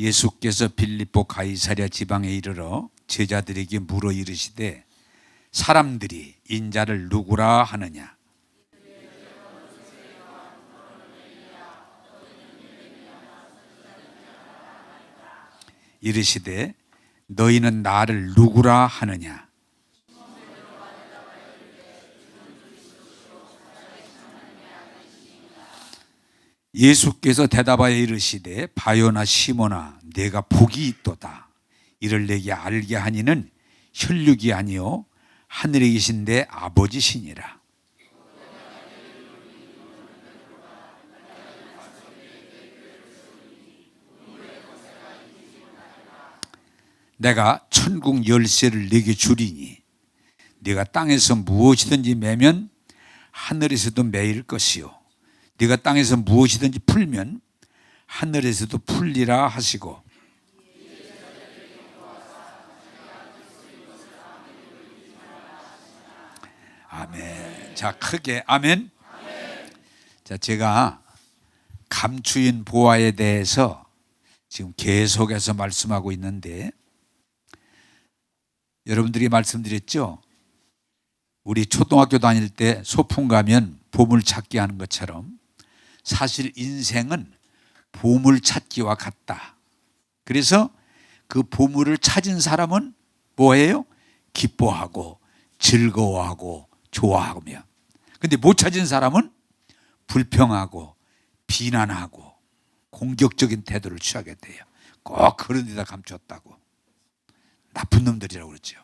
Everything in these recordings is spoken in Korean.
예수께서 빌립보 가이사랴 지방에 이르러 제자들에게 물어 이르시되 사람들이 인자를 누구라 하느냐. 이르시되 너희는 나를 누구라 하느냐. 예수께서 대답하여 이르시되 바요나 시몬아 내가 복이 있도다. 이를 내게 알게 하니는 혈육이 아니요 하늘에 계신 내 아버지시니라. 내가 천국 열쇠를 내게 주리니 네가 땅에서 무엇이든지 매면 하늘에서도 매일 것이요 네가 땅에서 무엇이든지 풀면 하늘에서도 풀리라 하시고. 아멘. 자, 크게 아멘. 자, 제가 감추인 보화에 대해서 지금 계속해서 말씀하고 있는데 여러분들이 말씀드렸죠? 우리 초등학교 다닐 때 소풍 가면 보물 찾기 하는 것처럼 사실 인생은 보물 찾기와 같다. 그래서 그 보물을 찾은 사람은 뭐예요? 기뻐하고 즐거워하고 좋아하며. 근데 못 찾은 사람은 불평하고 비난하고 공격적인 태도를 취하게 돼요. 꼭 그런 데다 감췄다고. 나쁜 놈들이라고 그러죠.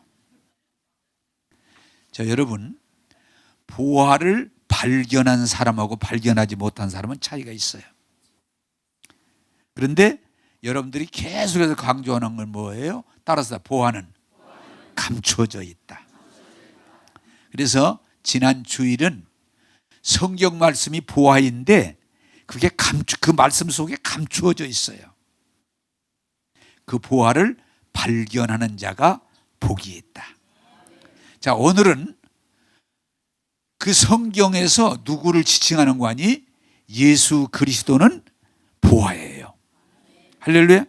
자, 여러분, 보화를 발견한 사람하고 발견하지 못한 사람은 차이가 있어요. 그런데 여러분들이 계속해서 강조하는 건 뭐예요? 따라서 보화는 감춰져 있다. 그래서 지난 주일은 성경 말씀이 보화인데 그게 그 말씀 속에 감추어져 있어요. 그 보화를 발견하는 자가 복이 있다. 자, 오늘은 그 성경에서 누구를 지칭하는 거 아니? 예수 그리스도는 보화예요. 할렐루야.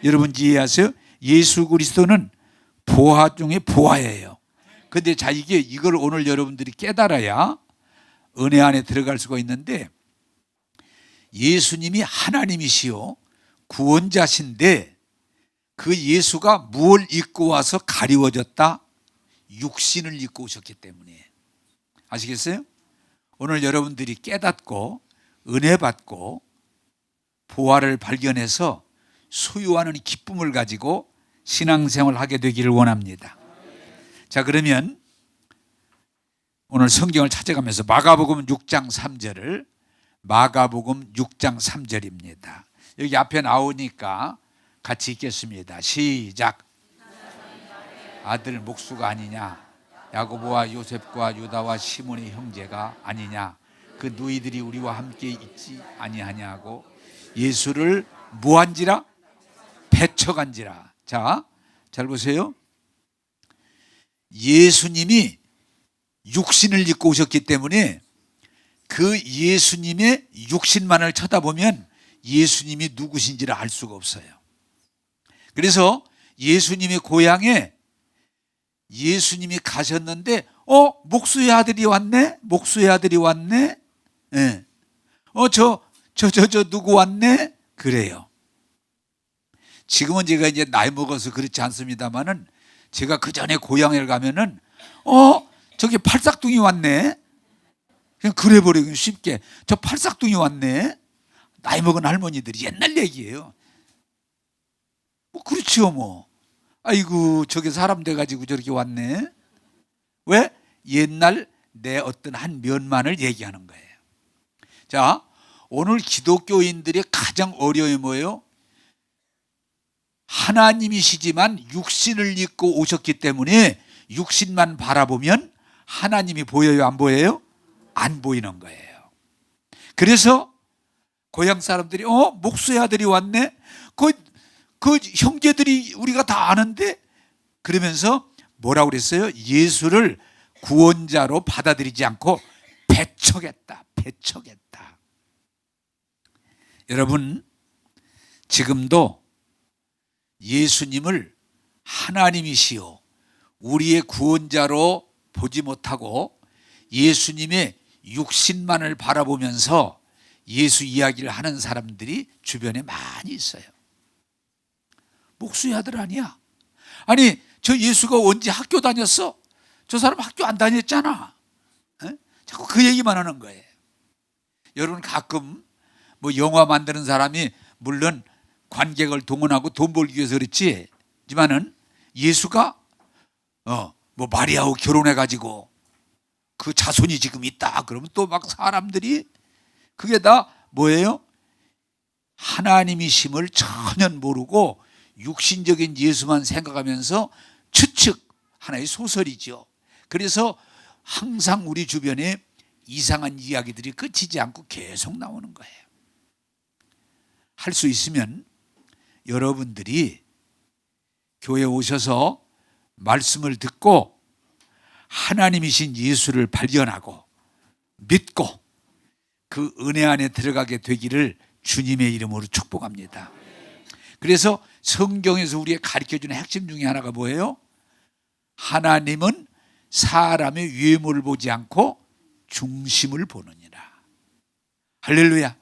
여러분 이해하세요? 예수 그리스도는 보화 중에 보화예요. 근데 자, 이걸 오늘 여러분들이 깨달아야 은혜 안에 들어갈 수가 있는데 예수님이 하나님이시요 구원자신데 그 예수가 무엇을 입고 와서 가리워졌다? 육신을 입고 오셨기 때문에. 아시겠어요? 오늘 여러분들이 깨닫고 은혜 받고 보화를 발견해서 소유하는 기쁨을 가지고 신앙생활을 하게 되기를 원합니다. 자, 그러면 오늘 성경을 찾아가면서 마가복음 6장 3절을 마가복음 6장 3절입니다. 여기 앞에 나오니까 같이 읽겠습니다. 시작. 아들 목수가 아니냐? 야고보와 요셉과 유다와 시몬의 형제가 아니냐? 그 너희들이 우리와 함께 있지 아니하냐고 예수를 뭐한지라? 배척한지라. 자, 잘 보세요. 예수님이 육신을 입고 오셨기 때문에 그 예수님의 육신만을 쳐다보면 예수님이 누구신지를 알 수가 없어요. 그래서 예수님의 고향에 예수님이 가셨는데 목수의 아들이 왔네? 목수의 아들이 왔네? 네. 저 누구 왔네? 그래요. 지금은 제가 이제 나이 먹어서 그렇지 않습니다만은 제가 그 전에 고향에 가면은 저기 팔싹둥이 왔네? 그냥 그래 버리기 쉽게 저 팔싹둥이 왔네? 나이 먹은 할머니들이 옛날 얘기예요. 뭐 그렇지요 뭐. 아이고 저게 사람 돼가지고 저렇게 왔네. 왜? 옛날 내 어떤 한 면만을 얘기하는 거예요. 자, 오늘 기독교인들의 가장 어려움이 뭐예요? 하나님이시지만 육신을 입고 오셨기 때문에 육신만 바라보면 하나님이 보여요 안 보여요? 안 보이는 거예요. 그래서 고향 사람들이 목수의 아들이 왔네? 그 형제들이 우리가 다 아는데? 그러면서 뭐라고 그랬어요? 예수를 구원자로 받아들이지 않고 배척했다. 여러분 지금도 예수님을 하나님이시요 우리의 구원자로 보지 못하고 예수님의 육신만을 바라보면서 예수 이야기를 하는 사람들이 주변에 많이 있어요. 목수의 아들 아니야? 아니 저 예수가 언제 학교 다녔어? 저 사람 학교 안 다녔잖아. 에? 자꾸 그 얘기만 하는 거예요. 여러분 가끔 뭐 영화 만드는 사람이 물론 관객을 동원하고 돈 벌기 위해서 그렇지만은 예수가 뭐 마리아하고 결혼해가지고 그 자손이 지금 있다 그러면 또 막 사람들이 그게 다 뭐예요? 하나님이심을 전혀 모르고 육신적인 예수만 생각하면서 추측 하나의 소설이죠. 그래서 항상 우리 주변에 이상한 이야기들이 끝이지 않고 계속 나오는 거예요. 할 수 있으면 여러분들이 교회에 오셔서 말씀을 듣고 하나님이신 예수를 발견하고 믿고 그 은혜 안에 들어가게 되기를 주님의 이름으로 축복합니다. 그래서 성경에서 우리에게 가르쳐주는 핵심 중에 하나가 뭐예요? 하나님은 사람의 외모를 보지 않고 중심을 보느니라. 할렐루야.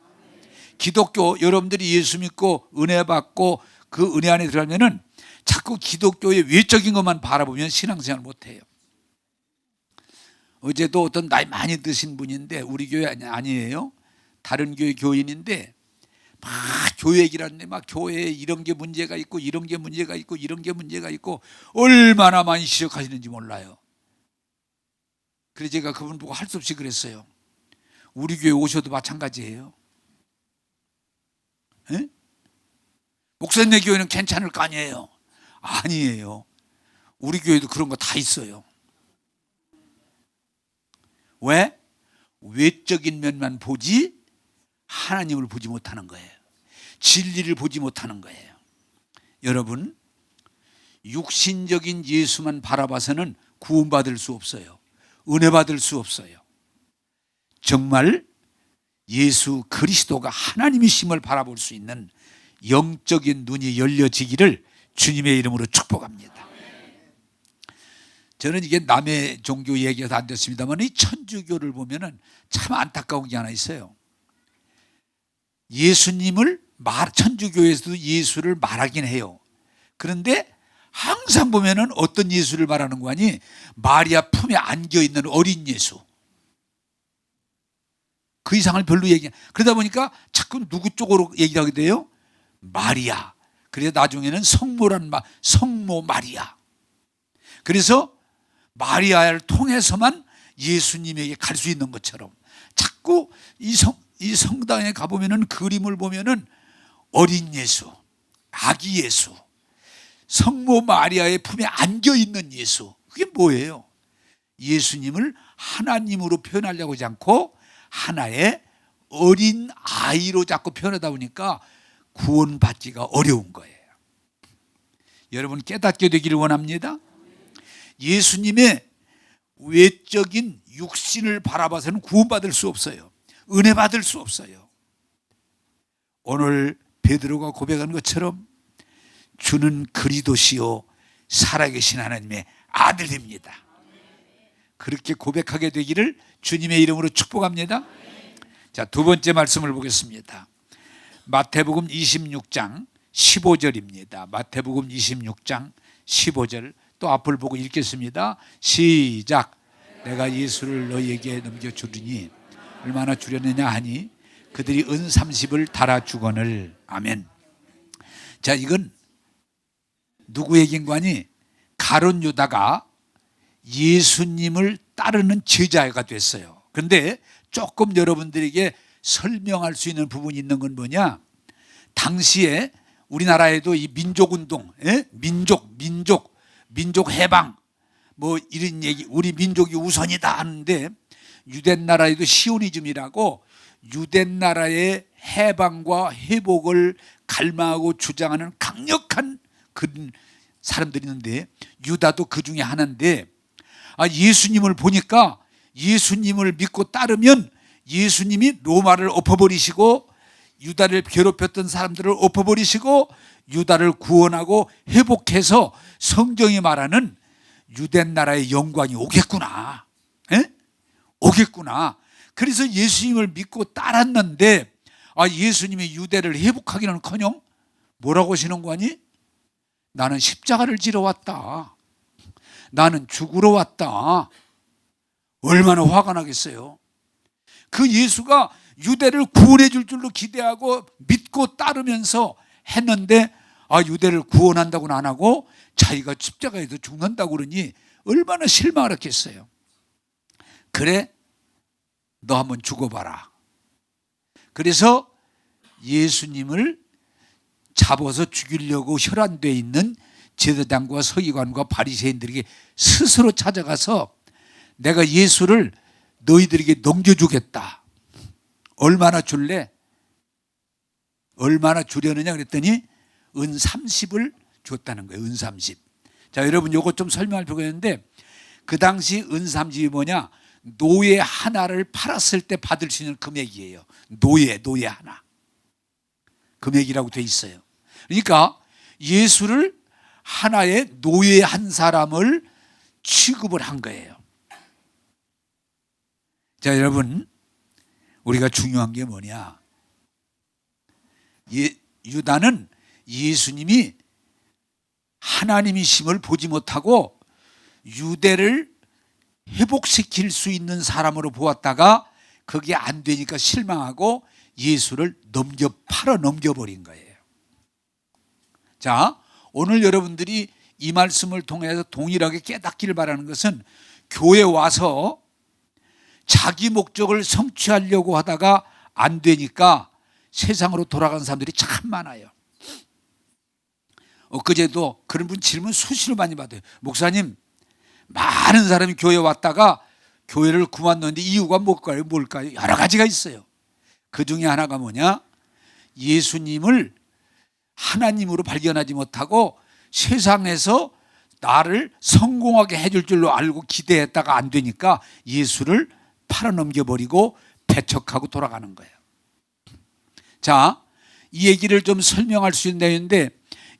기독교 여러분들이 예수 믿고 은혜 받고 그 은혜 안에 들어가면은 자꾸 기독교의 외적인 것만 바라보면 신앙생활 못해요. 어제도 어떤 나이 많이 드신 분인데 우리 교회 아니에요. 다른 교회 교인인데 막 교회 얘기를 하는데 막 교회에 이런 게 문제가 있고 이런 게 문제가 있고 이런 게 문제가 있고 얼마나 많이 지적하시는지 몰라요. 그래서 제가 그분 보고 할 수 없이 그랬어요. 우리 교회 오셔도 마찬가지예요. 에? 목사님 교회는 괜찮을 거 아니에요. 아니에요. 우리 교회도 그런 거 다 있어요. 왜? 외적인 면만 보지 하나님을 보지 못하는 거예요. 진리를 보지 못하는 거예요. 여러분, 육신적인 예수만 바라봐서는 구원받을 수 없어요. 은혜 받을 수 없어요. 정말 예수 그리스도가 하나님이심을 바라볼 수 있는 영적인 눈이 열려지기를 주님의 이름으로 축복합니다. 저는 이게 남의 종교 얘기가 안 됐습니다만 이 천주교를 보면은 참 안타까운 게 하나 있어요. 예수님을 천주교에서도 예수를 말하긴 해요. 그런데 항상 보면은 어떤 예수를 말하는 거 아니? 마리아 품에 안겨 있는 어린 예수. 그 이상을 별로 그러다 보니까 자꾸 누구 쪽으로 얘기를 하게 돼요? 마리아. 그래서 나중에는 성모 마리아. 그래서 마리아를 통해서만 예수님에게 갈 수 있는 것처럼 자꾸 이 성당에 가보면은 그림을 보면은 어린 예수, 아기 예수, 성모 마리아의 품에 안겨 있는 예수. 그게 뭐예요? 예수님을 하나님으로 표현하려고 하지 않고 하나의 어린 아이로 자꾸 표현하다 보니까 구원받기가 어려운 거예요. 여러분 깨닫게 되기를 원합니다. 예수님의 외적인 육신을 바라봐서는 구원받을 수 없어요. 은혜 받을 수 없어요. 오늘 베드로가 고백한 것처럼 주는 그리스도시요 살아계신 하나님의 아들입니다. 그렇게 고백하게 되기를 주님의 이름으로 축복합니다. 자, 두 번째 말씀을 보겠습니다. 마태복음 26장 15절입니다. 마태복음 26장 15절 또 앞을 보고 읽겠습니다. 시작. 내가 예수를 너희에게 넘겨주리니 얼마나 주려느냐 하니 그들이 은 30을 달아주거늘. 아멘. 자, 이건 누구 얘기인 거 아니? 가룟 유다가 예수님을 따르는 제자가 됐어요. 그런데 조금 여러분들에게 설명할 수 있는 부분이 있는 건 뭐냐? 당시에 우리나라에도 이 민족운동, 민족 해방 뭐 이런 얘기, 우리 민족이 우선이다 하는데 유대 나라에도 시오니즘이라고 유대 나라의 해방과 회복을 갈망하고 주장하는 강력한 그런 사람들이 있는데 유다도 그 중에 하나인데 예수님을 보니까 예수님을 믿고 따르면 예수님이 로마를 엎어버리시고 유다를 괴롭혔던 사람들을 엎어버리시고 유다를 구원하고 회복해서 성경이 말하는 유대 나라의 영광이 오겠구나. 에? 오겠구나. 그래서 예수님을 믿고 따랐는데 예수님이 유대를 회복하기는커녕 뭐라고 하시는 거니? 나는 십자가를 지러 왔다. 나는 죽으러 왔다. 얼마나 화가 나겠어요. 그 예수가 유대를 구원해 줄 줄로 기대하고 믿고 따르면서 했는데 유대를 구원한다고는 안 하고 자기가 십자가에서 죽는다고 그러니 얼마나 실망을 했겠어요. 그래, 너 한번 죽어봐라. 그래서 예수님을 잡아서 죽이려고 혈안되어 있는 제사장과 서기관과 바리새인들에게 스스로 찾아가서 내가 예수를 너희들에게 넘겨주겠다. 얼마나 줄래? 얼마나 주려느냐 그랬더니 은 30을 줬다는 거예요. 은 30. 자, 여러분 요거 좀 설명할 필요가 있는데 그 당시 은 30이 뭐냐? 노예 하나를 팔았을 때 받을 수 있는 금액이에요. 노예 하나. 금액이라고 돼 있어요. 그러니까 예수를 하나의 노예 한 사람을 취급을 한 거예요. 자, 여러분, 우리가 중요한 게 뭐냐? 유다는 예수님이 하나님이심을 보지 못하고 유대를 회복시킬 수 있는 사람으로 보았다가 그게 안 되니까 실망하고 예수를 팔아 넘겨버린 거예요. 자, 오늘 여러분들이 이 말씀을 통해서 동일하게 깨닫기를 바라는 것은 교회 와서 자기 목적을 성취하려고 하다가 안 되니까 세상으로 돌아간 사람들이 참 많아요. 엊그제도 그런 분 질문 수시로 많이 받아요. 목사님, 많은 사람이 교회에 왔다가 교회를 그만뒀는데 이유가 뭘까요? 여러 가지가 있어요. 그 중에 하나가 뭐냐? 예수님을 하나님으로 발견하지 못하고 세상에서 나를 성공하게 해줄 줄로 알고 기대했다가 안 되니까 예수를 팔아넘겨버리고 배척하고 돌아가는 거예요. 자, 이 얘기를 좀 설명할 수 있는데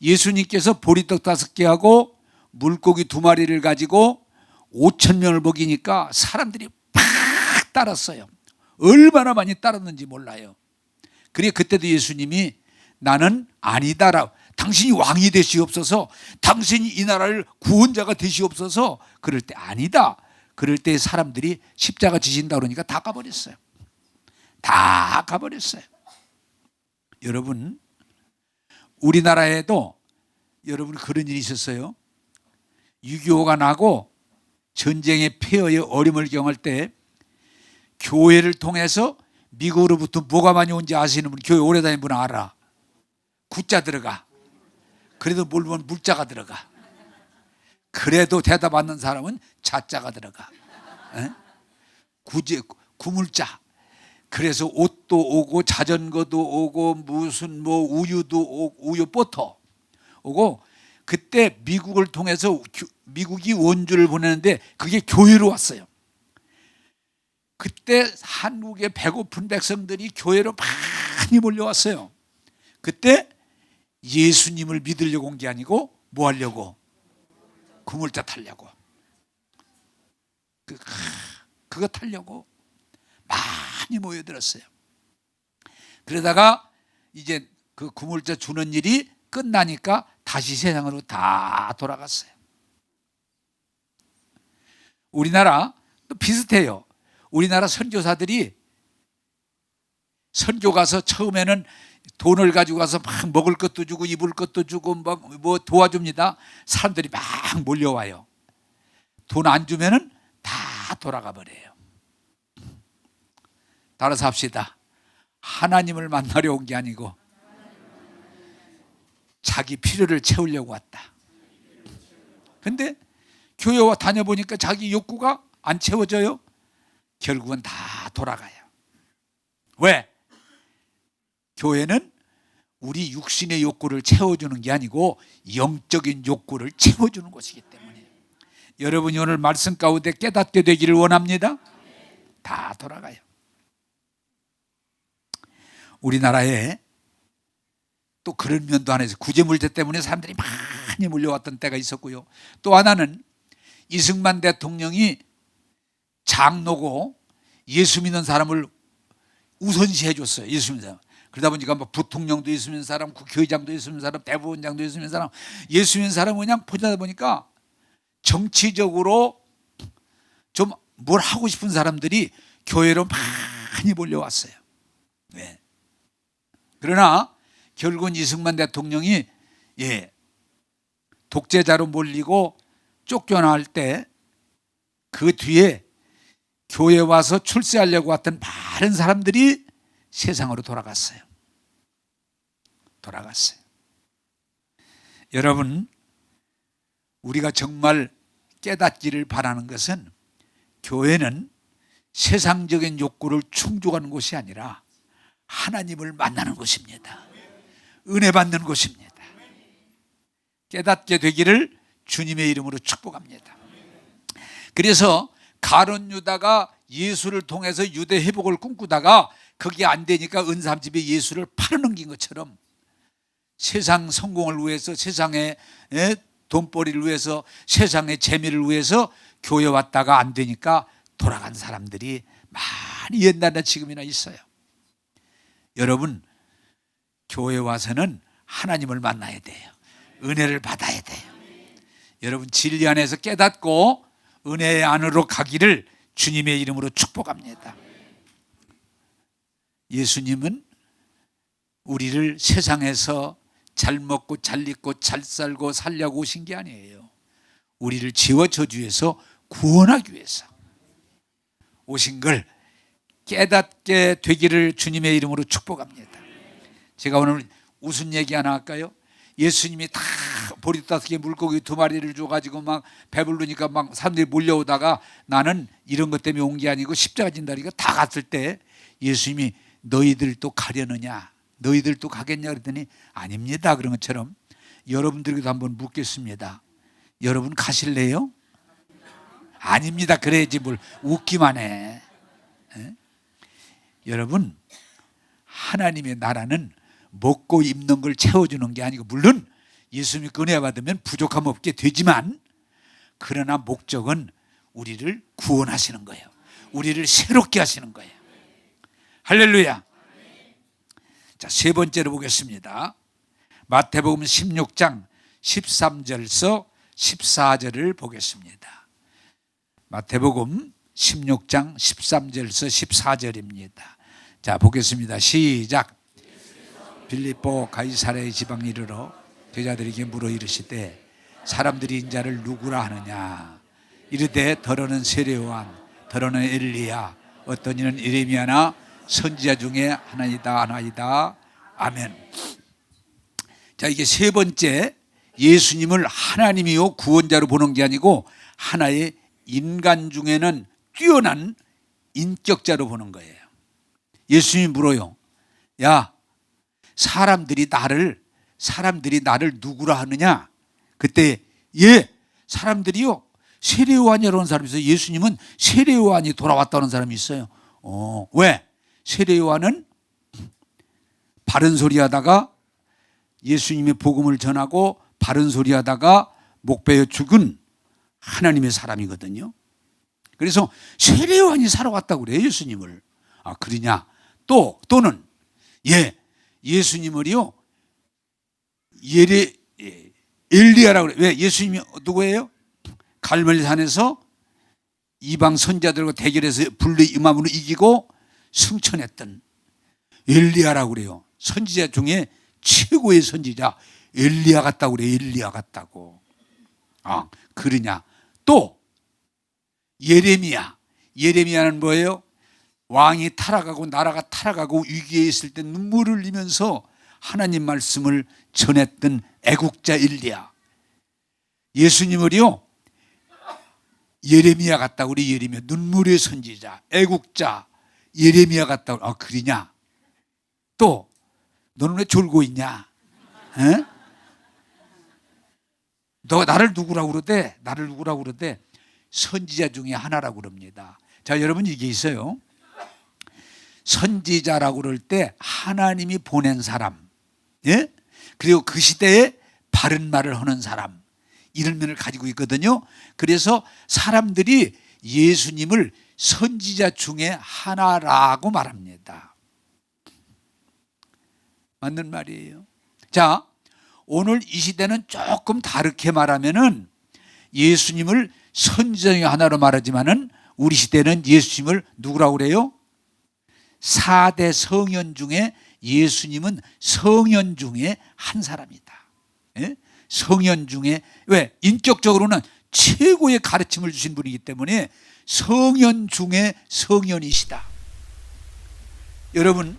예수님께서 보리떡 5개하고 물고기 2마리를 가지고 5,000명을 먹이니까 사람들이 팍 따랐어요. 얼마나 많이 따랐는지 몰라요. 그래 그때도 예수님이 나는 아니다라고, 당신이 왕이 되시옵소서, 당신이 이 나라를 구원자가 되시옵소서, 그럴 때 아니다. 그럴 때 사람들이 십자가 지신다 그러니까 다 가버렸어요. 다 가버렸어요. 여러분, 우리나라에도 여러분 그런 일이 있었어요. 6.25가 나고 전쟁의 폐허의 어려움을 경험할 때 교회를 통해서 미국으로부터 뭐가 많이 온지 아시는 분, 교회 오래 다니는 분 알아. 구자 들어가. 그래도 물론 물자가 들어가. 그래도 대답 받는 사람은 자자가 들어가. 구물자. 그래서 옷도 오고 자전거도 오고 무슨 우유도 오고 우유 버터 오고, 그때 미국을 통해서 미국이 원주를 보내는데 그게 교회로 왔어요. 그때 한국의 배고픈 백성들이 교회로 많이 몰려왔어요. 그때 예수님을 믿으려고 온 게 아니고 뭐 하려고? 구물자 타려고. 그거 타려고 많이 모여들었어요. 그러다가 이제 그 구물자 주는 일이 끝나니까 다시 세상으로 다 돌아갔어요. 우리나라 또 비슷해요. 우리나라 선교사들이 선교 가서 처음에는 돈을 가지고 가서 막 먹을 것도 주고 입을 것도 주고 뭐 도와줍니다. 사람들이 막 몰려와요. 돈 안 주면은 다 돌아가 버려요. 따라서 합시다. 하나님을 만나려 온 게 아니고 자기 필요를 채우려고 왔다. 근데 교회와 다녀보니까 자기 욕구가 안 채워져요. 결국은 다 돌아가요. 왜? 교회는 우리 육신의 욕구를 채워주는 게 아니고 영적인 욕구를 채워주는 것이기 때문에 여러분이 오늘 말씀 가운데 깨닫게 되기를 원합니다. 다 돌아가요. 우리나라에 또 그런 면도 하나 있어요. 구제물제 때문에 사람들이 많이 몰려왔던 때가 있었고요. 또 하나는 이승만 대통령이 장로고 예수 믿는 사람을 우선시해 줬어요. 예수 믿는 사람. 그러다 보니까 뭐 부통령도 예수 믿는 사람, 국회의장도 예수 믿는 사람, 대법원장도 예수 믿는 사람, 예수 믿는 사람 그냥 보다 보니까 정치적으로 좀 뭘 하고 싶은 사람들이 교회로 많이 몰려왔어요. 네. 그러나 결국은 이승만 대통령이 독재자로 몰리고 쫓겨날 때 그 뒤에 교회 와서 출세하려고 왔던 많은 사람들이 세상으로 돌아갔어요. 여러분, 우리가 정말 깨닫기를 바라는 것은 교회는 세상적인 욕구를 충족하는 곳이 아니라 하나님을 만나는 곳입니다. 은혜 받는 곳입니다. 깨닫게 되기를 주님의 이름으로 축복합니다. 그래서 가룟 유다가 예수를 통해서 유대 회복을 꿈꾸다가 그게 안 되니까 은삼집에 예수를 팔아넘긴 것처럼 세상 성공을 위해서, 세상의 돈벌이를 위해서, 세상의 재미를 위해서 교회 왔다가 안 되니까 돌아간 사람들이 많이 옛날이나 지금이나 있어요. 여러분, 교회 와서는 하나님을 만나야 돼요. 은혜를 받아야 돼요. 여러분, 진리 안에서 깨닫고 은혜 안으로 가기를 주님의 이름으로 축복합니다. 예수님은 우리를 세상에서 잘 먹고 잘 입고 잘 살고 살려고 오신 게 아니에요. 우리를 지워 저주해서 구원하기 위해서 오신 걸 깨닫게 되기를 주님의 이름으로 축복합니다. 제가 오늘 무슨 얘기 하나 할까요? 예수님이 다 보리 5개 물고기 2마리를 줘가지고 막 배부르니까 막 사람들이 몰려오다가 나는 이런 것 때문에 온 게 아니고 십자가 진다니까 다 갔을 때 예수님이 너희들도 가려느냐, 너희들도 가겠냐 그랬더니 아닙니다. 그런 것처럼 여러분들에게도 한번 묻겠습니다. 여러분 가실래요? 아닙니다. 그래야지 뭘 웃기만 해. 여러분, 하나님의 나라는 먹고 입는 걸 채워주는 게 아니고, 물론 예수님이 은혜 받으면 부족함 없게 되지만, 그러나 목적은 우리를 구원하시는 거예요. 우리를 새롭게 하시는 거예요. 할렐루야. 자, 세 번째로 보겠습니다. 마태복음 16장 13절서 14절을 보겠습니다. 마태복음 16장 13절서 14절입니다. 자, 보겠습니다. 시작. 빌립보 가이사랴의 지방에 이르러 제자들에게 물어 이르시되 사람들이 인자를 누구라 하느냐. 이르되 더러는 세례 요한, 더러는 엘리야, 어떤 이는 예레미야나 선지자 중에 하나이다. 아멘. 자, 이게 세 번째, 예수님을 하나님이요 구원자로 보는 게 아니고 하나의 인간 중에는 뛰어난 인격자로 보는 거예요. 예수님이 물어요. 야, 사람들이 나를 누구라 하느냐? 그때 사람들이요 세례 요한이라는 사람이 있어요. 예수님은 세례 요한이 돌아왔다는 사람이 있어요. 왜? 세례 요한은 바른 소리 하다가 예수님의 복음을 전하고 바른 소리 하다가 목베어 죽은 하나님의 사람이거든요. 그래서 세례 요한이 살아왔다고 그래요, 예수님을. 아, 그러냐? 또는 예수님을요 엘리야라고 그래요. 왜? 예수님이 누구예요? 갈멜산에서 이방 선지자들과 대결해서 불의 임함으로 이기고 승천했던 엘리야라고 그래요. 선지자 중에 최고의 선지자 엘리야 같다고 그래요. 엘리야 같다고. 아, 그러냐? 또 예레미야는 뭐예요? 왕이 타락하고 나라가 타락하고 위기에 있을 때 눈물을 흘리면서 하나님 말씀을 전했던 애국자 엘리야. 예수님을요 예레미야 같다고 우리 예레미야, 눈물의 선지자, 애국자 예레미야 같다고. 아, 그러냐? 또 너는 왜 졸고 있냐? 에? 너 나를 누구라고 그러대? 선지자 중에 하나라고 그럽니다. 자, 여러분, 이게 있어요. 선지자라고 그럴 때 하나님이 보낸 사람, 예? 그리고 그 시대에 바른 말을 하는 사람, 이런 면을 가지고 있거든요. 그래서 사람들이 예수님을 선지자 중에 하나라고 말합니다. 맞는 말이에요. 자, 오늘 이 시대는 조금 다르게 말하면은 예수님을 선지자 중에 하나로 말하지만은 우리 시대는 예수님을 누구라고 그래요? 4대 성현 중에 예수님은 성현 중에 한 사람이다. 예? 성현 중에, 왜? 인격적으로는 최고의 가르침을 주신 분이기 때문에 성현 중에 성현이시다. 여러분,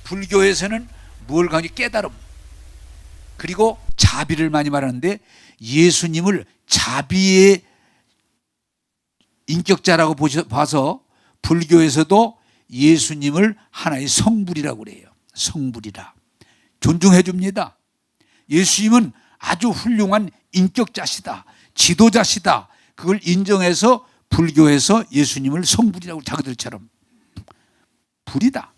불교에서는 뭘 강조? 깨달음, 그리고 자비를 많이 말하는데 예수님을 자비의 인격자라고 봐서 불교에서도 예수님을 하나의 성불이라고 그래요. 성불이라 존중해 줍니다. 예수님은 아주 훌륭한 인격자시다, 지도자시다. 그걸 인정해서 불교에서 예수님을 성불이라고 자기들처럼 불이다.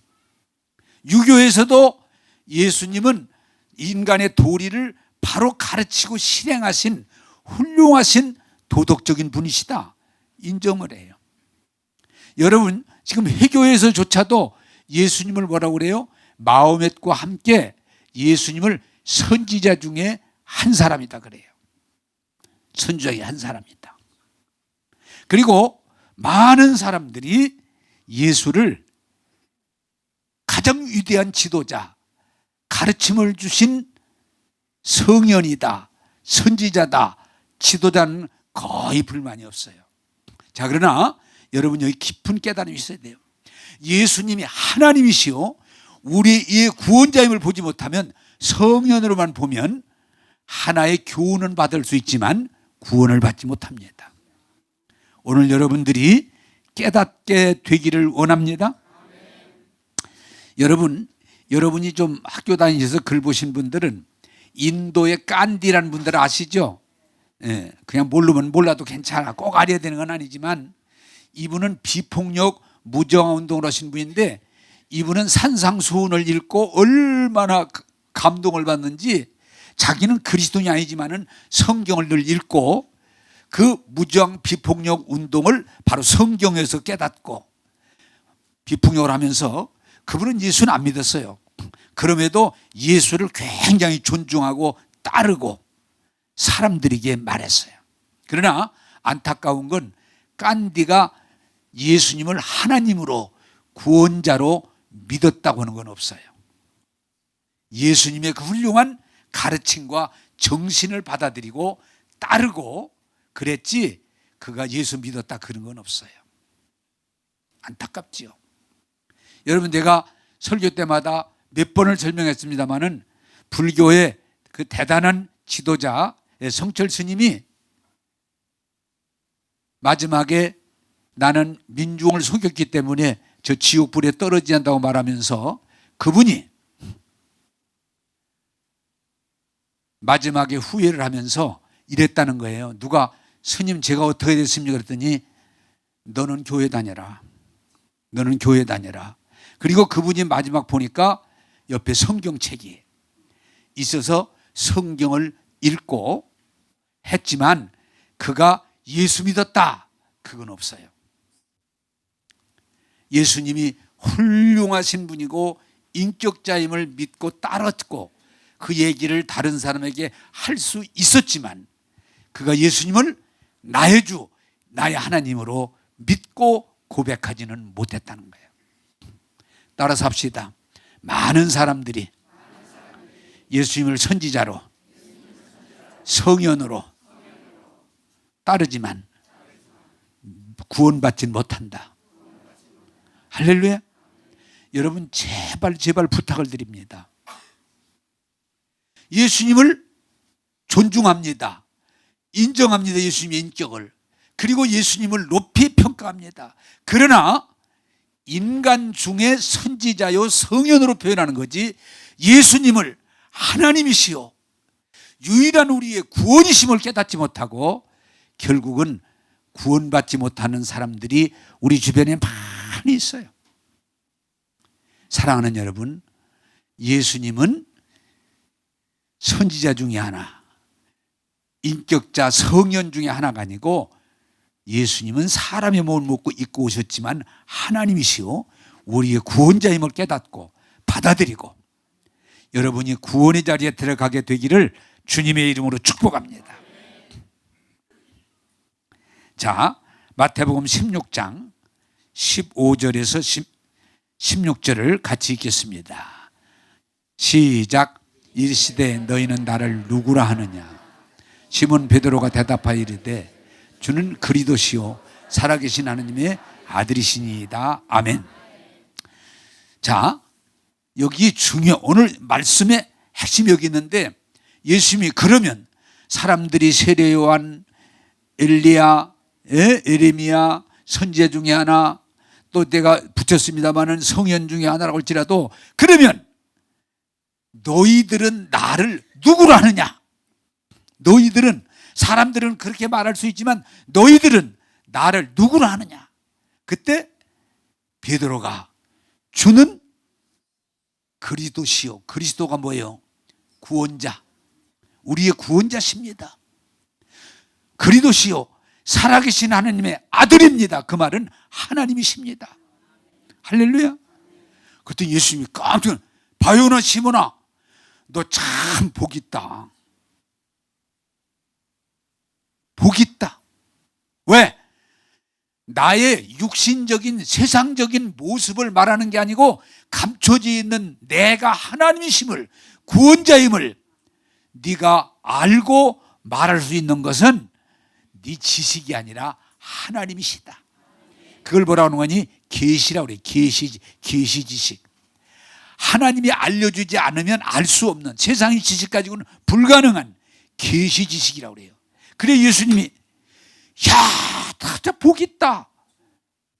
유교에서도 예수님은 인간의 도리를 바로 가르치고 실행하신 훌륭하신 도덕적인 분이시다, 인정을 해요. 여러분, 지금 회교에서조차도 예수님을 뭐라고 그래요? 마호멧과 함께 예수님을 선지자 중에 한 사람이다 그래요. 선지자 중에 한 사람이다. 그리고 많은 사람들이 예수를 가장 위대한 지도자, 가르침을 주신 성현이다, 선지자다, 지도자는 거의 불만이 없어요. 자, 그러나 여러분, 여기 깊은 깨달음이 있어야 돼요. 예수님이 하나님이시요 우리의 구원자임을 보지 못하면 성현으로만 보면 하나의 교훈은 받을 수 있지만 구원을 받지 못합니다. 오늘 여러분들이 깨닫게 되기를 원합니다. 여러분이 좀 학교 다니셔서 글 보신 분들은 인도의 깐디라는 분들 아시죠? 예, 그냥 모르면 몰라도 괜찮아, 꼭 알아야 되는 건 아니지만 이분은 비폭력 무정화 운동을 하신 분인데 이분은 산상수훈을 읽고 얼마나 감동을 받는지 자기는 그리스도인이 아니지만은 성경을 늘 읽고 그 무정 비폭력 운동을 바로 성경에서 깨닫고 비폭력을 하면서 그분은 예수는 안 믿었어요. 그럼에도 예수를 굉장히 존중하고 따르고 사람들에게 말했어요. 그러나 안타까운 건 깐디가 예수님을 하나님으로 구원자로 믿었다고 하는 건 없어요. 예수님의 그 훌륭한 가르침과 정신을 받아들이고 따르고 그랬지 그가 예수 믿었다 그런 건 없어요. 안타깝지요. 여러분, 내가 설교 때마다 몇 번을 설명했습니다마는 불교의 그 대단한 지도자 성철 스님이 마지막에 나는 민중을 속였기 때문에 저 지옥불에 떨어지지 않는다고 말하면서 그분이 마지막에 후회를 하면서 이랬다는 거예요. 누가 스님 제가 어떻게 됐습니까? 그랬더니 너는 교회 다녀라. 너는 교회 다녀라. 그리고 그분이 마지막 보니까 옆에 성경책이 있어서 성경을 읽고 했지만 그가 예수 믿었다 그건 없어요. 예수님이 훌륭하신 분이고 인격자임을 믿고 따랐고 그 얘기를 다른 사람에게 할 수 있었지만 그가 예수님을 나의 주, 나의 하나님으로 믿고 고백하지는 못했다는 거예요. 따라서 합시다. 많은 사람들이 예수님을 선지자로 성현으로 따르지만 구원받지 못한다. 할렐루야. 여러분, 제발 부탁을 드립니다. 예수님을 존중합니다. 인정합니다. 예수님의 인격을. 그리고 예수님을 높이 평가합니다. 그러나 인간 중에 선지자요 성현으로 표현하는 거지 예수님을 하나님이시요 유일한 우리의 구원이심을 깨닫지 못하고 결국은 구원받지 못하는 사람들이 우리 주변에 많이 있어요. 사랑하는 여러분, 예수님은 선지자 중에 하나, 인격자 성현 중에 하나가 아니고 예수님은 사람의 몸을 먹고 입고 오셨지만 하나님이시오 우리의 구원자임을 깨닫고 받아들이고 여러분이 구원의 자리에 들어가게 되기를 주님의 이름으로 축복합니다. 자, 마태복음 16장 15절에서 16절을 같이 읽겠습니다. 시작. 이르시되 너희는 나를 누구라 하느냐? 시몬 베드로가 대답하여 이르되 주는 그리스도시요 살아계신 하나님의 아들이시니이다. 아멘. 자, 여기 오늘 말씀의 핵심이 여기 있는데 예수님이 그러면 사람들이 세례 요한, 엘리야, 에레미야, 선지자 중에 하나, 또 내가 붙였습니다마는 성현 중에 하나라고 할지라도 그러면 너희들은 나를 누구로 하느냐? 너희들은, 사람들은 그렇게 말할 수 있지만 너희들은 나를 누구로 하느냐? 그때 베드로가 주는 그리스도시요. 그리스도가 뭐예요? 구원자. 우리의 구원자십니다. 그리스도시요 살아계신 하나님의 아들입니다. 그 말은 하나님이십니다. 할렐루야. 그때 예수님이 깜짝 바요나 시몬아 너 참 복 있다. 복 있다. 왜? 나의 육신적인 세상적인 모습을 말하는 게 아니고 감춰져 있는 내가 하나님이심을, 구원자임을 네가 알고 말할 수 있는 것은 네 지식이 아니라 하나님이시다. 그걸 뭐라고 하는 거니? 계시라고 그래. 계시 지식. 하나님이 알려주지 않으면 알 수 없는, 세상의 지식 가지고는 불가능한 계시 지식이라고 그래요. 그래 예수님이 야, 진짜 복 있다.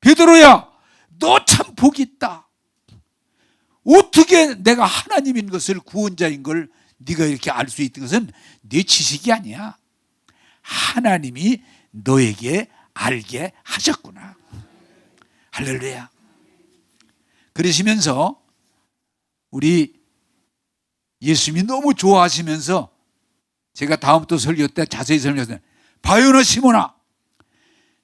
베드로야, 너 참 복 있다. 어떻게 내가 하나님인 것을, 구원자인 걸 네가 이렇게 알 수 있는 것은 네 지식이 아니야. 하나님이 너에게 알게 하셨구나. 할렐루야. 그러시면서 우리 예수님이 너무 좋아하시면서 제가 다음부터 설교 때 자세히 설명했어요. 바요나 시몬아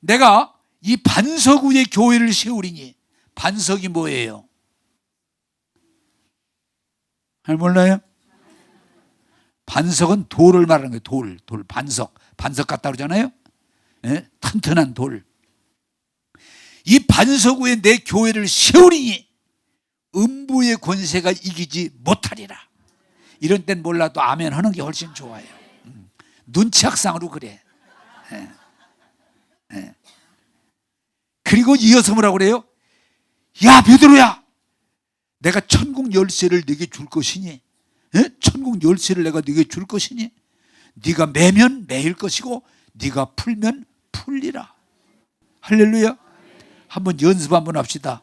내가 이 반석 위에 교회를 세우리니. 반석이 뭐예요? 잘 몰라요? 반석은 돌을 말하는 거예요. 돌 반석 같다 그러잖아요. 네? 튼튼한 돌. 이 반석 위에 내 교회를 세우리니 음부의 권세가 이기지 못하리라. 이런 땐 몰라도 아멘 하는 게 훨씬 좋아요. 눈치학상으로 그래. 네. 네. 그리고 이어서 뭐라고 그래요? 야 베드로야 내가 천국 열쇠를 네게 줄 것이니, 네? 천국 열쇠를 내가 네게 줄 것이니 네가 매면 매일 것이고 네가 풀면 풀리라. 할렐루야. 한번 연습 한번 합시다.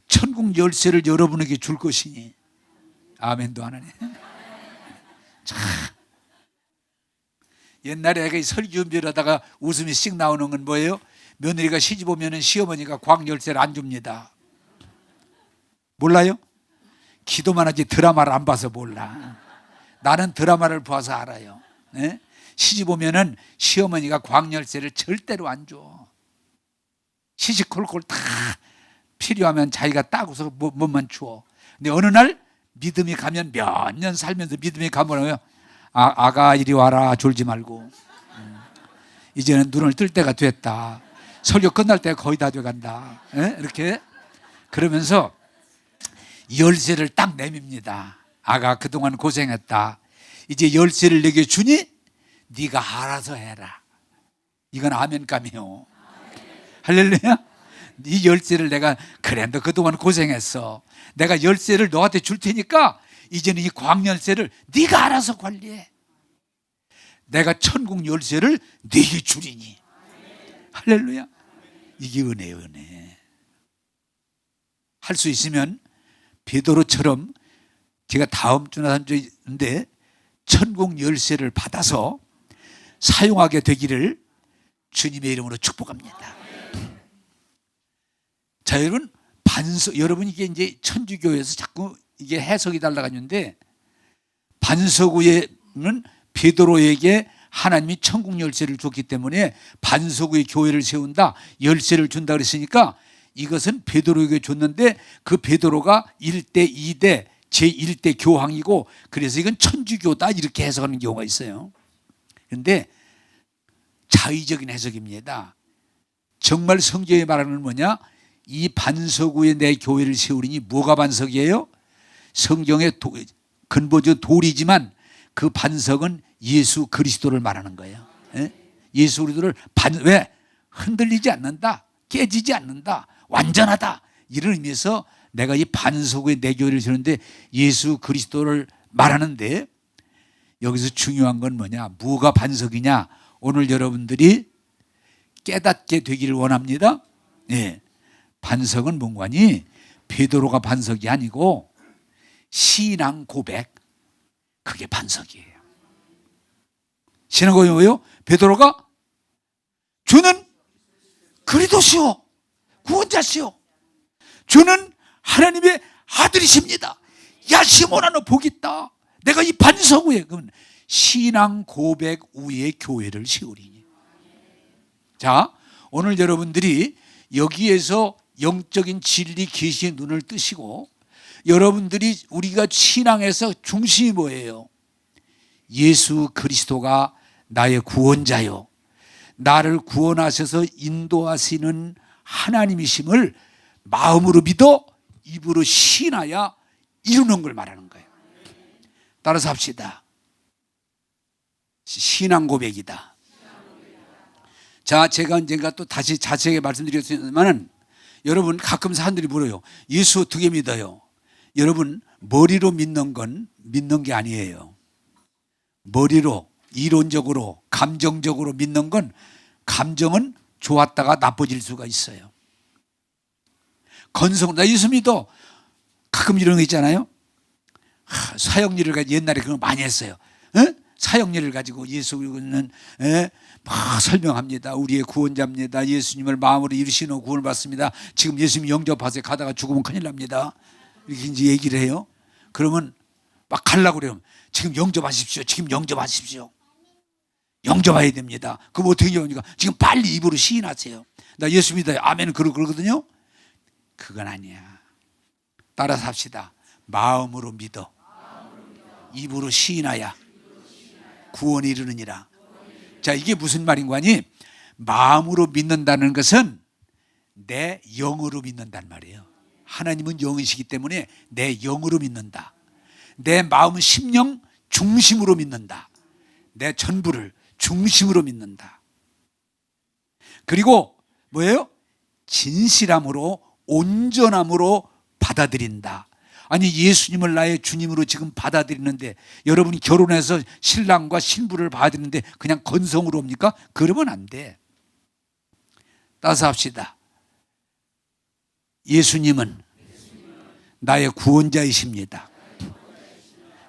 천국 열쇠를 여러분에게 줄 것이니. 아멘도 안 하네. 참. 옛날에 애가 설교 준비를 하다가 웃음이 씩 나오는 건 뭐예요? 며느리가 시집 오면 시어머니가 광 열쇠를 안 줍니다. 몰라요? 기도만 하지 드라마를 안 봐서 몰라. 나는 드라마를 봐서 알아요. 네? 시집 오면 시어머니가 광 열쇠를 절대로 안 줘. 시시콜콜 다 필요하면 자기가 따고서 뭐만 주어. 근데 어느 날 믿음이 가면 몇 년 살면서 믿음이 가면 아가 이리 와라 졸지 말고 이제는 눈을 뜰 때가 됐다. 설교 끝날 때가 거의 다 돼간다. 이렇게 그러면서 열쇠를 딱 내밉니다. 아가 그동안 고생했다. 이제 열쇠를 내게 주니 네가 알아서 해라. 이건 아멘감이요. 할렐루야. 이 열쇠를 내가 그래 너 그동안 고생했어. 내가 열쇠를 너한테 줄 테니까 이제는 이 광열쇠를 네가 알아서 관리해. 내가 천국 열쇠를 네게 주리니. 할렐루야. 이게 은혜예요. 은혜. 할 수 있으면 베드로처럼 제가 다음 주나 한 주인데 천국 열쇠를 받아서 사용하게 되기를 주님의 이름으로 축복합니다. 자 여러분 반석, 여러분 이게 이제 천주교에서 자꾸 이게 해석이 달라가는데, 반석위에는 베드로에게 하나님이 천국 열쇠를 줬기 때문에 반석위에 교회를 세운다, 열쇠를 준다 그랬으니까 이것은 베드로에게 줬는데 그 베드로가 1대 2대 제1대 교황이고, 그래서 이건 천주교다 이렇게 해석하는 경우가 있어요. 그런데 자의적인 해석입니다. 정말 성경에 말하는 건 뭐냐? 이 반석 위에 내 교회를 세우리니, 뭐가 반석이에요? 성경의 근본적인 돌이지만 그 반석은 예수 그리스도를 말하는 거예요. 예수 그리스도를 왜? 흔들리지 않는다, 깨지지 않는다, 완전하다, 이런 의미에서 내가 이 반석 위에 내 교회를 세우는데 예수 그리스도를 말하는데, 여기서 중요한 건 뭐냐? 뭐가 반석이냐? 오늘 여러분들이 깨닫게 되기를 원합니다. 예. 반석은 뭔가니? 베드로가 반석이 아니고 신앙 고백, 그게 반석이에요. 신앙 고백이 뭐예요? 베드로가 주는 그리스도시요 구원자시요, 주는 하나님의 아들이십니다. 야 시몬아, 너 복 있다. 내가 이 반석 위에, 그건 신앙 고백 위에 교회를 세우리니. 자, 오늘 여러분들이 여기에서 영적인 진리 계시의 눈을 뜨시고, 여러분들이 우리가 신앙에서 중심이 뭐예요? 예수 그리스도가 나의 구원자요, 나를 구원하셔서 인도하시는 하나님이심을 마음으로 믿어 입으로 신하여 이루는 걸 말하는 거예요. 따라서 합시다. 신앙 고백이다. 자, 제가 언젠가 또 다시 자세하게 말씀드렸지만은, 여러분 가끔 사람들이 물어요. 예수 어떻게 믿어요? 여러분, 머리로 믿는 건 믿는 게 아니에요. 머리로, 이론적으로, 감정적으로 믿는 건, 감정은 좋았다가 나빠질 수가 있어요. 건성, 나 예수 믿어. 가끔 이런 거 있잖아요. 사형리를 가지고, 옛날에 그런 거 많이 했어요. 사형리를 가지고 예수는 막 설명합니다. 우리의 구원자입니다. 예수님을 마음으로 이루시는 구원을 받습니다. 지금 예수님 영접하세요. 가다가 죽으면 큰일 납니다. 이렇게 이제 얘기를 해요. 그러면 막 가려고 그래요. 지금 영접하십시오. 지금 영접하십시오. 영접해야 됩니다. 그럼 어떻게 영접합니까? 지금 빨리 입으로 시인하세요. 나 예수 믿어요. 아멘. 그러거든요. 그건 아니야. 따라서 합시다. 마음으로 믿어. 입으로 시인하야 구원이 이르느니라. 자, 이게 무슨 말인 거니? 마음으로 믿는다는 것은 내 영으로 믿는단 말이에요. 하나님은 영이시기 때문에 내 영으로 믿는다. 내 마음, 심령 중심으로 믿는다. 내 전부를 중심으로 믿는다. 그리고 뭐예요? 진실함으로, 온전함으로 받아들인다. 아니, 예수님을 나의 주님으로 지금 받아들이는데, 여러분이 결혼해서 신랑과 신부를 받아들이는데 그냥 건성으로 옵니까? 그러면 안 돼. 따라서 합시다. 예수님은 나의 구원자이십니다.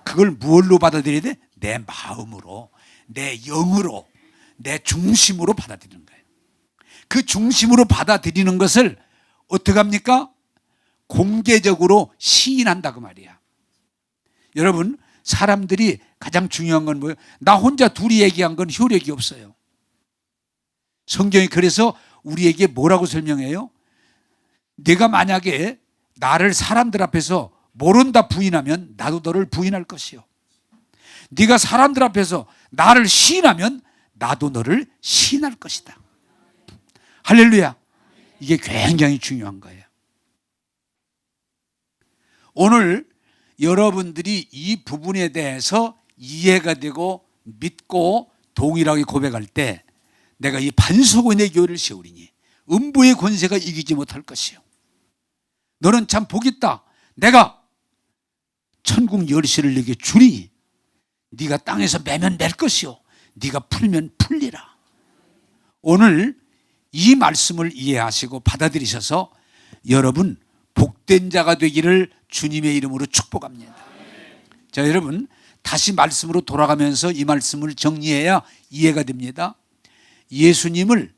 그걸 무엇로 받아들여야 돼? 내 마음으로, 내 영으로, 내 중심으로 받아들이는 거예요. 그 중심으로 받아들이는 것을 어떻게 합니까? 공개적으로 시인한다, 그 말이야. 여러분, 사람들이 가장 중요한 건 뭐예요? 나 혼자 둘이 얘기한 건 효력이 없어요. 성경이 그래서 우리에게 뭐라고 설명해요? 내가 만약에 나를 사람들 앞에서 모른다 부인하면 나도 너를 부인할 것이요, 네가 사람들 앞에서 나를 시인하면 나도 너를 시인할 것이다. 할렐루야. 이게 굉장히 중요한 거예요. 오늘 여러분들이 이 부분에 대해서 이해가 되고 믿고 동일하게 고백할 때, 내가 이 반석의 내 교회를 세우리니 음부의 권세가 이기지 못할 것이요, 너는 참 복 있다. 내가 천국 열쇠를 네게 주리니 네가 땅에서 매면 맬 것이요, 네가 풀면 풀리라. 오늘 이 말씀을 이해하시고 받아들이셔서 여러분 복된 자가 되기를 주님의 이름으로 축복합니다. 자, 여러분 다시 말씀으로 돌아가면서 이 말씀을 정리해야 이해가 됩니다. 예수님을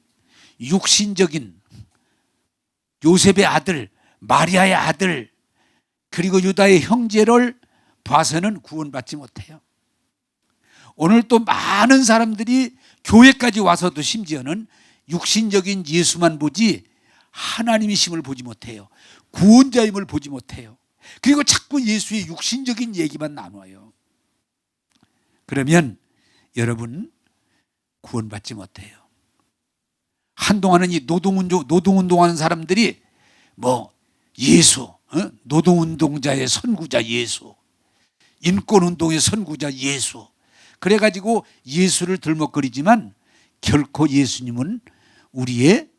육신적인 요셉의 아들 마리아의 아들 그리고 유다의 형제를 봐서는 구원받지 못해요. 오늘 또 많은 사람들이 교회까지 와서도 심지어는 육신적인 예수만 보지 하나님이심을 보지 못해요. 구원자임을 보지 못해요. 그리고 자꾸 예수의 육신적인 얘기만 나눠요. 그러면 여러분 구원받지 못해요. 한동안은 이 노동운동하는 사람들이 뭐 예수, 노동운동자의 선구자 예수, 인권운동의 선구자 예수, 그래가지고 예수를 들먹거리지만 결코 예수님은 우리의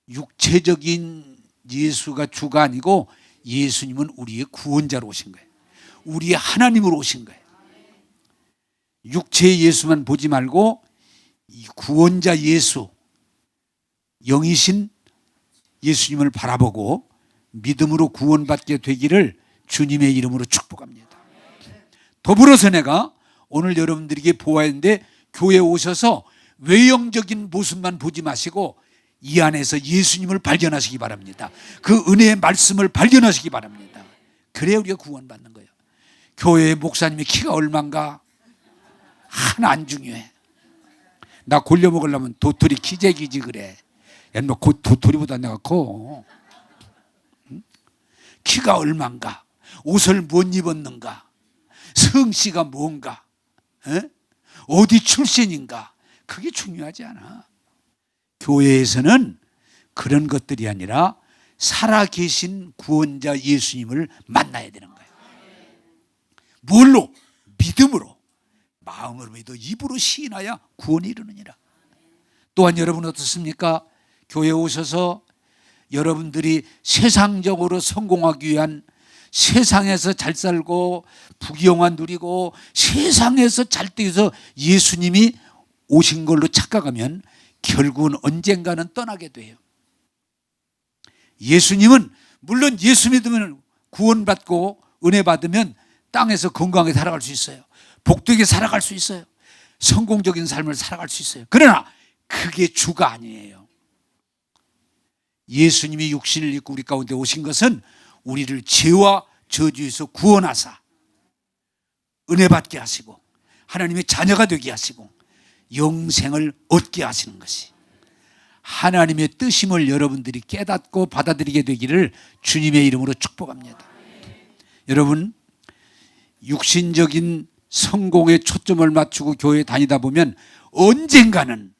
육체적인 예수가 주가 아니고 예수님은 우리의 구원자로 오신 거예요. 우리의 하나님으로 오신 거예요. 육체의 예수만 보지 말고 이 구원자 예수, 영이신 예수님을 바라보고 믿음으로 구원받게 되기를 주님의 이름으로 축복합니다. 더불어서 내가 오늘 여러분들에게 보아야하는데 교회에 오셔서 외형적인 모습만 보지 마시고 이 안에서 예수님을 발견하시기 바랍니다. 그 은혜의 말씀을 발견하시기 바랍니다. 그래야 우리가 구원받는 거예요. 교회의 목사님이 키가 얼만가 하나 안 중요해. 나 골려 먹으려면 도토리 키재기지 그래. 뭐 도토리보다 내가 커. 키가 얼만가, 옷을 못 입었는가, 성씨가 뭔가, 어디 출신인가, 그게 중요하지 않아. 교회에서는 그런 것들이 아니라 살아계신 구원자 예수님을 만나야 되는 거예요. 뭘로? 믿음으로. 마음으로 믿어 입으로 시인하여 구원이 이르느니라. 또한 여러분 어떻습니까? 교회에 오셔서 여러분들이 세상적으로 성공하기 위한, 세상에서 잘 살고 부귀영화 누리고 세상에서 잘 되기 위해서 예수님이 오신 걸로 착각하면 결국은 언젠가는 떠나게 돼요. 예수님은 물론 예수 믿으면 구원받고 은혜 받으면 땅에서 건강하게 살아갈 수 있어요. 복되게 살아갈 수 있어요. 성공적인 삶을 살아갈 수 있어요. 그러나 그게 주가 아니에요. 예수님이 육신을 입고 우리 가운데 오신 것은 우리를 죄와 저주에서 구원하사 은혜 받게 하시고 하나님의 자녀가 되게 하시고 영생을 얻게 하시는 것이 하나님의 뜻임을 여러분들이 깨닫고 받아들이게 되기를 주님의 이름으로 축복합니다. 여러분, 육신적인 성공에 초점을 맞추고 교회에 다니다 보면 언젠가는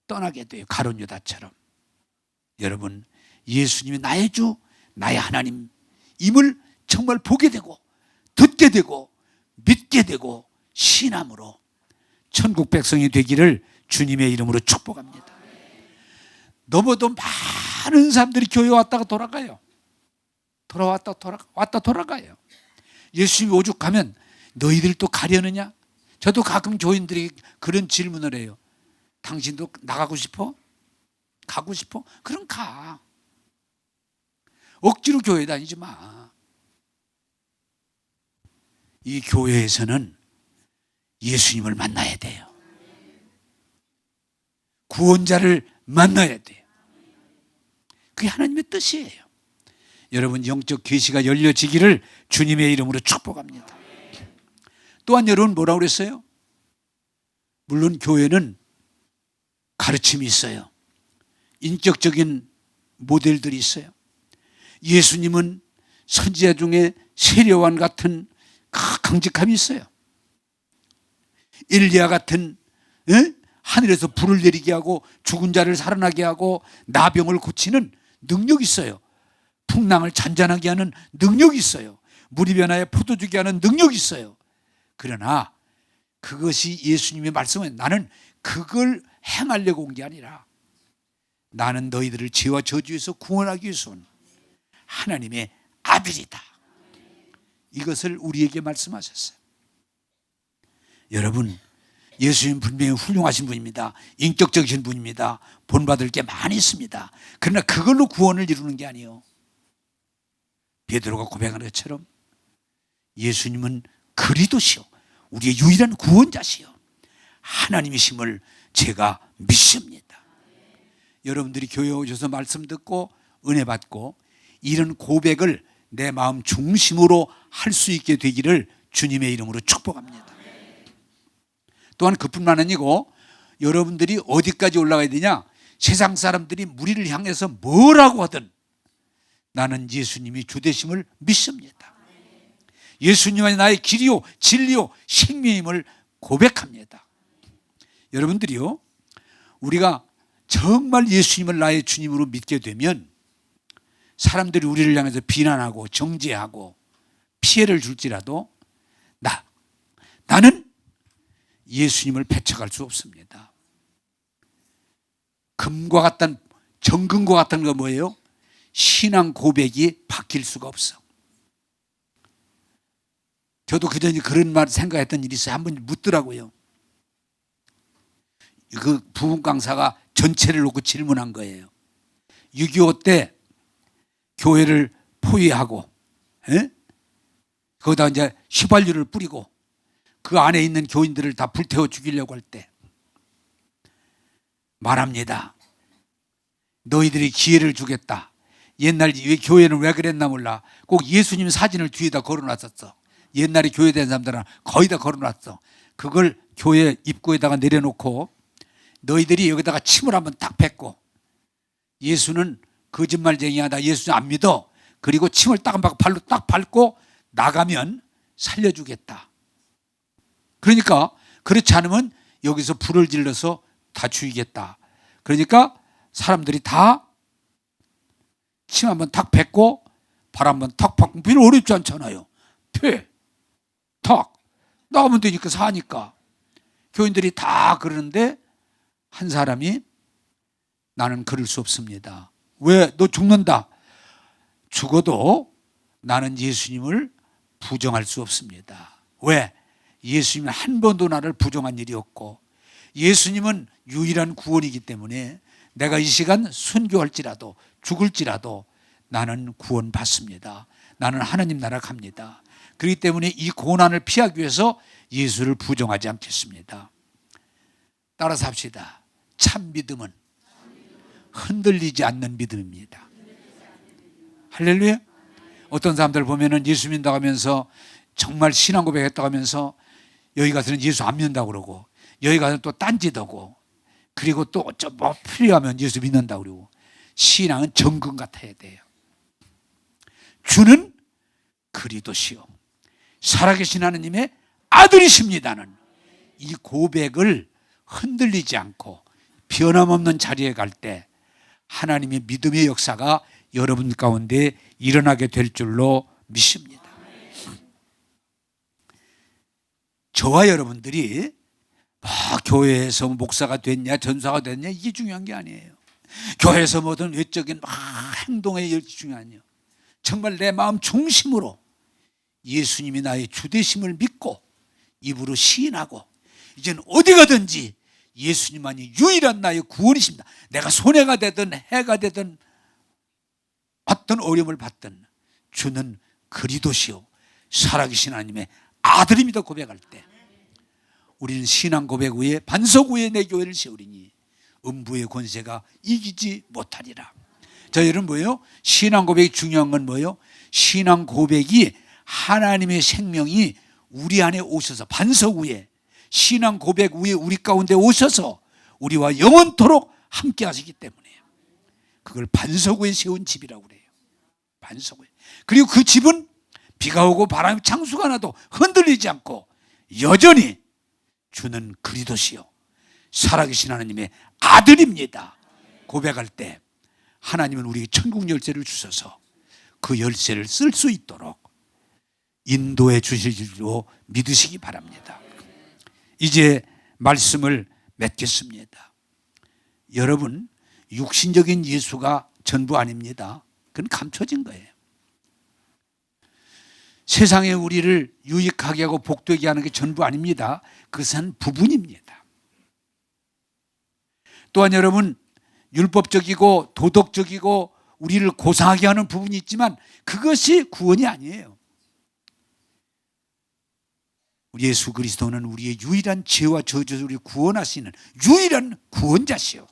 떠나게 돼요. 가룟 유다처럼. 여러분, 예수님이 나의 주, 나의 하나님임을 정말 보게 되고 듣게 되고 믿게 되고 신함으로 천국 백성이 되기를 주님의 이름으로 축복합니다. 너무도 많은 사람들이 교회에 왔다가 돌아가요. 왔다 돌아가요. 예수님이 오죽하면 너희들 또 가려느냐? 저도 가끔 교인들이 그런 질문을 해요. 당신도 나가고 싶어? 가고 싶어? 그럼 가. 억지로 교회 다니지 마. 이 교회에서는 예수님을 만나야 돼요. 구원자를 만나야 돼요. 그게 하나님의 뜻이에요. 여러분, 영적 계시가 열려지기를 주님의 이름으로 축복합니다. 또한 여러분 뭐라고 그랬어요? 물론 교회는 가르침이 있어요. 인격적인 모델들이 있어요. 예수님은 선지자 중에 세례요한 같은 강직함이 있어요. 엘리야 같은 하늘에서 불을 내리게 하고 죽은 자를 살아나게 하고 나병을 고치는 능력이 있어요. 풍랑을 잔잔하게 하는 능력이 있어요. 물이 변하여 포도 주게 하는 능력이 있어요. 그러나 그것이 예수님의 말씀은 나는 그걸 행하려고 온 게 아니라 나는 너희들을 죄와 저주에서 구원하기 위해서 온 하나님의 아들이다. 이것을 우리에게 말씀하셨어요. 여러분, 예수님 분명히 훌륭하신 분입니다. 인격적이신 분입니다. 본받을 게 많이 있습니다. 그러나 그걸로 구원을 이루는 게 아니에요. 베드로가 고백하는 것처럼 예수님은 그리스도시요 우리의 유일한 구원자시요 하나님이심을 제가 믿습니다. 여러분들이 교회에 오셔서 말씀 듣고 은혜 받고 이런 고백을 내 마음 중심으로 할 수 있게 되기를 주님의 이름으로 축복합니다. 또한 그뿐만 아니고 여러분들이 어디까지 올라가야 되냐? 세상 사람들이 우리를 향해서 뭐라고 하든 나는 예수님이 주 되심을 믿습니다. 예수님은 나의 길이요 진리요 생명임을 고백합니다. 여러분들이요, 우리가 정말 예수님을 나의 주님으로 믿게 되면 사람들이 우리를 향해서 비난하고 정죄하고 피해를 줄지라도 나는 예수님을 배척할 수 없습니다. 금과 같은, 정금과 같은 거 뭐예요? 신앙 고백이 바뀔 수가 없어. 저도 그전에 그런 말 생각했던 일이 있어요. 한번 묻더라고요. 그 부흥 강사가 전체를 놓고 질문한 거예요. 6.25 때 교회를 포위하고, 거기다 이제 휘발유를 뿌리고 그 안에 있는 교인들을 다 불태워 죽이려고 할 때 말합니다. 너희들이 기회를 주겠다. 옛날 교회는 왜 그랬나 몰라. 꼭 예수님 사진을 뒤에다 걸어놨었어. 옛날에 교회된 사람들은 거의 다 걸어놨어. 그걸 교회 입구에다가 내려놓고 너희들이 여기다가 침을 한번 딱 뱉고 예수는 거짓말쟁이야, 나 예수 안 믿어. 그리고 침을 딱 발로 딱 밟고 나가면 살려주겠다. 그러니까 그렇지 않으면 여기서 불을 질러서 다 죽이겠다. 그러니까 사람들이 다 침 한번 탁 뱉고 발 한번 탁 밟고, 별로 어렵지 않잖아요. 탁 나가면 되니까, 사니까. 교인들이 다 그러는데 한 사람이 나는 그럴 수 없습니다. 왜? 너 죽는다. 죽어도 나는 예수님을 부정할 수 없습니다. 왜? 예수님은 한 번도 나를 부정한 일이 없고 예수님은 유일한 구원이기 때문에 내가 이 시간 순교할지라도 죽을지라도 나는 구원받습니다. 나는 하나님 나라 갑니다. 그렇기 때문에 이 고난을 피하기 위해서 예수를 부정하지 않겠습니다. 따라서 합시다. 참 믿음은 흔들리지 않는 믿음입니다. 할렐루야. 어떤 사람들 보면은 예수 믿는다고 하면서 정말 신앙 고백했다고 하면서 여기 가서는 예수 안 믿는다고 그러고 여기 가서는 또 딴짓하고 그리고 또 뭐 필요하면 예수 믿는다고 그러고. 신앙은 정금 같아야 돼요. 주는 그리스도시요 살아계신 하나님의 아들이십니다는 이 고백을 흔들리지 않고 변함없는 자리에 갈 때 하나님의 믿음의 역사가 여러분 가운데 일어나게 될 줄로 믿습니다. 저와 여러분들이 교회에서 목사가 됐냐 전사가 됐냐 이게 중요한 게 아니에요. 교회에서 모든 외적인 행동의 열이 중요하니요. 정말 내 마음 중심으로 예수님이 나의 주되심을 믿고 입으로 시인하고 이제는 어디 가든지 예수님만이 유일한 나의 구원이십니다. 내가 손해가 되든 해가 되든 어떤 어려움을 받든 주는 그리스도시요 살아계신 하나님의 아들입니다 고백할 때 우리는 신앙 고백 위에 반석 위에 내 교회를 세우리니 음부의 권세가 이기지 못하리라. 자, 여러분 뭐예요? 신앙 고백이 중요한 건 뭐예요? 신앙 고백이 하나님의 생명이 우리 안에 오셔서 반석 위에 신앙 고백 위에 우리 가운데 오셔서 우리와 영원토록 함께 하시기 때문에요. 그걸 반석 위에 세운 집이라고 그래요. 반석 위에. 그리고 그 집은 비가 오고 바람이 창수가 나도 흔들리지 않고 여전히 주는 그리스도시요 살아계신 하나님의 아들입니다 고백할 때 하나님은 우리에게 천국 열쇠를 주셔서 그 열쇠를 쓸 수 있도록 인도해 주실 줄로 믿으시기 바랍니다. 이제 말씀을 맺겠습니다. 여러분, 육신적인 예수가 전부 아닙니다. 그건 감춰진 거예요. 세상에 우리를 유익하게 하고 복되게 하는 게 전부 아닙니다. 그것은 부분입니다. 또한 여러분, 율법적이고 도덕적이고 우리를 고상하게 하는 부분이 있지만 그것이 구원이 아니에요. 예수 그리스도는 우리의 유일한 죄와 저주를 우리 구원하시는 유일한 구원자시요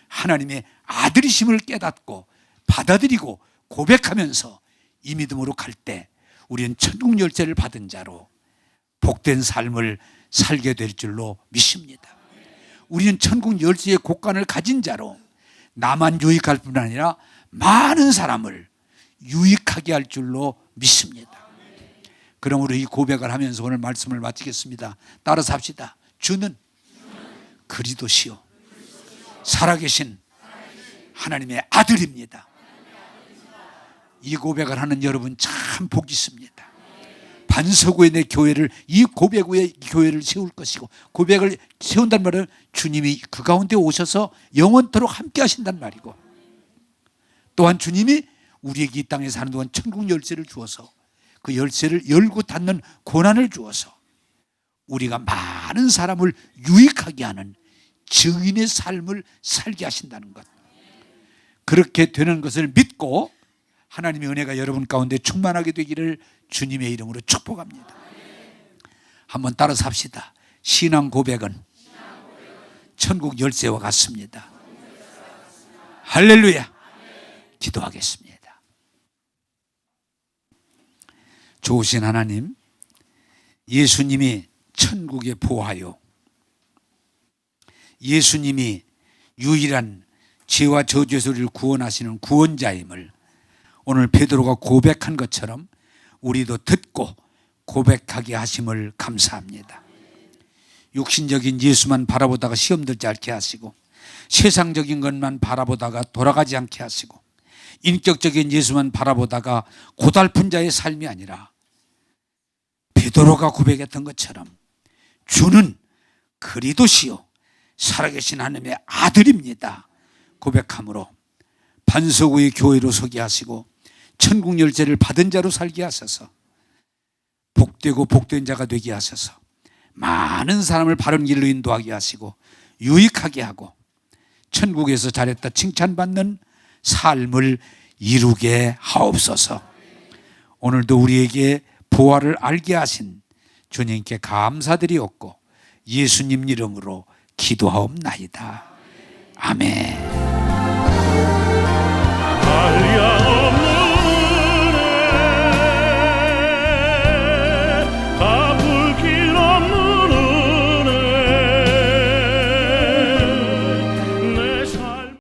하나님의 아들이심을 깨닫고 받아들이고 고백하면서 이 믿음으로 갈 때 우리는 천국 열쇠를 받은 자로 복된 삶을 살게 될 줄로 믿습니다. 우리는 천국 열쇠의 곡간을 가진 자로 나만 유익할 뿐 아니라 많은 사람을 유익하게 할 줄로 믿습니다. 그러므로 이 고백을 하면서 오늘 말씀을 마치겠습니다. 따라서 합시다. 주는 그리스도시요 살아계신 하나님의 아들입니다. 이 고백을 하는 여러분 참 복이 있습니다. 반석 위에 내 교회를, 이 고백 위에 교회를 세울 것이고, 고백을 세운단 말은 주님이 그 가운데 오셔서 영원토록 함께 하신단 말이고, 또한 주님이 우리에게 이 땅에 사는 동안 천국 열쇠를 주어서 그 열쇠를 열고 닫는 권한을 주어서 우리가 많은 사람을 유익하게 하는 증인의 삶을 살게 하신다는 것, 그렇게 되는 것을 믿고 하나님의 은혜가 여러분 가운데 충만하게 되기를 주님의 이름으로 축복합니다. 한번 따라서 합시다. 신앙 고백은 천국 열쇠와 같습니다. 할렐루야. 기도하겠습니다. 좋으신 하나님, 예수님이 천국에 보하여 예수님이 유일한 죄와 저주에서 우리를 구원하시는 구원자임을 오늘 베드로가 고백한 것처럼 우리도 듣고 고백하게 하심을 감사합니다. 육신적인 예수만 바라보다가 시험 들지 않게 하시고, 세상적인 것만 바라보다가 돌아가지 않게 하시고, 인격적인 예수만 바라보다가 고달픈 자의 삶이 아니라 베드로가 고백했던 것처럼 주는 그리스도시요 살아계신 하나님의 아들입니다 고백함으로 반석 위의 교회로 서게 하시고 천국 열쇠를 받은 자로 살게 하셔서 복되고 복된 자가 되게 하셔서 많은 사람을 바른 길로 인도하게 하시고 유익하게 하고 천국에서 잘했다 칭찬받는 삶을 이루게 하옵소서. 오늘도 우리에게 보화를 알게 하신 주님께 감사드리옵고 예수님 이름으로 기도하옵나이다. 아멘.